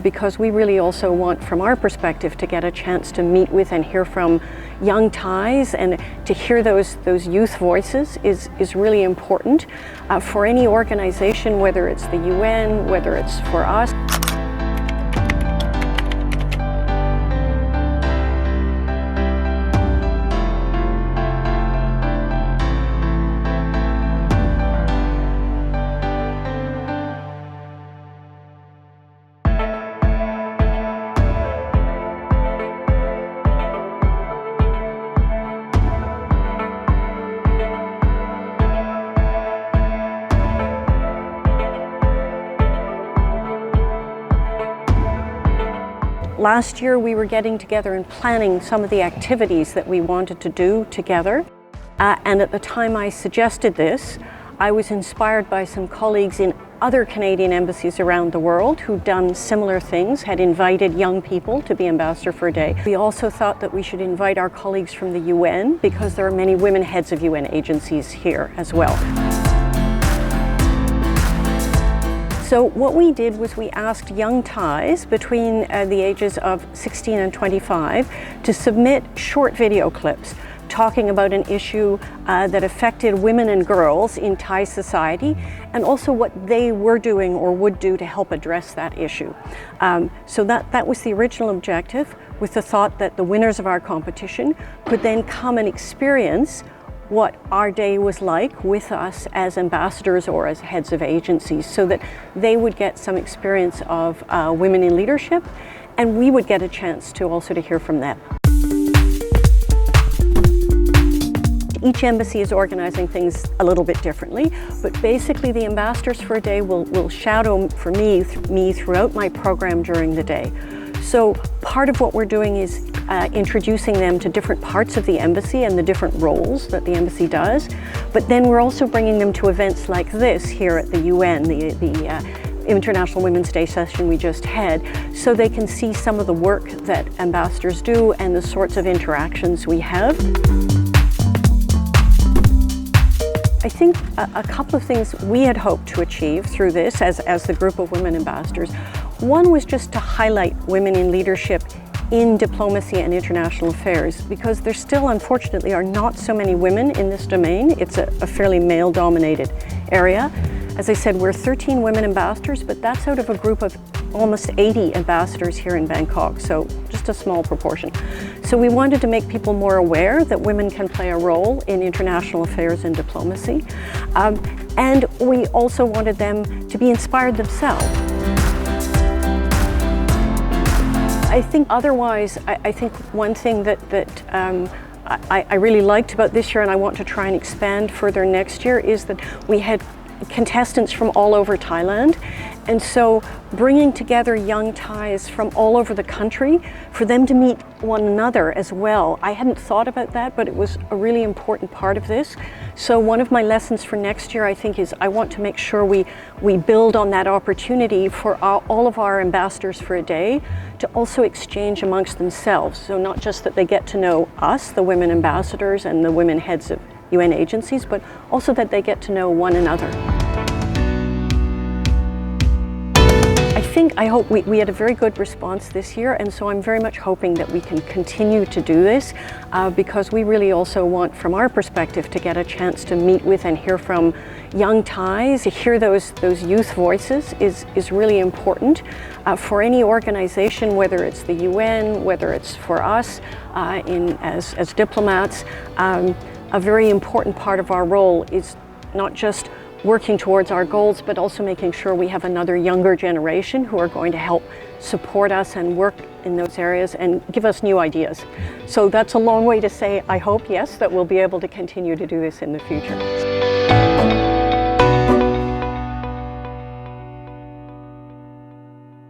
because we really also want, from our perspective, to get a chance to meet with and hear from young Thais, and to hear those youth voices is really important for any organization, whether it's the UN, whether it's for us. Last year we were getting together and planning some of the activities that we wanted to do together, and at the time I suggested this, I was inspired by some colleagues in other Canadian embassies around the world who'd done similar things, had invited young people to be ambassador for a day. We also thought that we should invite our colleagues from the UN, because there are many women heads of UN agencies here as well. So what we did was we asked young Thais between the ages of 16 and 25 to submit short video clips talking about an issue that affected women and girls in Thai society, and also what they were doing or would do to help address that issue. So that was the original objective, with the thought that the winners of our competition could then come and experience what our day was like with us as ambassadors or as heads of agencies, so that they would get some experience of women in leadership, and we would get a chance to also to hear from them. Each embassy is organizing things a little bit differently, but basically the ambassadors for a day will shadow for me throughout my program during the day. So part of what we're doing is introducing them to different parts of the embassy and the different roles that the embassy does. But then we're also bringing them to events like this here at the UN, the International Women's Day session we just had, so they can see some of the work that ambassadors do and the sorts of interactions we have. I think a couple of things we had hoped to achieve through this as the group of women ambassadors. One was just to highlight women in leadership in diplomacy and international affairs, because there still unfortunately are not so many women in this domain. It's a fairly male-dominated area. As I said, we're 13 women ambassadors, but that's out of a group of almost 80 ambassadors here in Bangkok, so just a small proportion. So we wanted to make people more aware that women can play a role in international affairs and diplomacy. And we also wanted them to be inspired themselves. I think otherwise, I think one thing that I really liked about this year, and I want to try and expand further next year, is that we had contestants from all over Thailand. And so bringing together young Thais from all over the country for them to meet one another as well. I hadn't thought about that, but it was a really important part of this. So one of my lessons for next year, I think, is I want to make sure we build on that opportunity for all of our ambassadors for a day to also exchange amongst themselves. So not just that they get to know us, the women ambassadors and the women heads of UN agencies, but also that they get to know one another. I hope we had a very good response this year, and so I'm very much hoping that we can continue to do this because we really also want, from our perspective, to get a chance to meet with and hear from young Thais. To hear those youth voices is really important for any organization, whether it's the UN, whether it's for us as diplomats. A very important part of our role is not just working towards our goals, but also making sure we have another younger generation who are going to help support us and work in those areas and give us new ideas. So that's a long way to say, I hope, yes, that we'll be able to continue to do this in the future.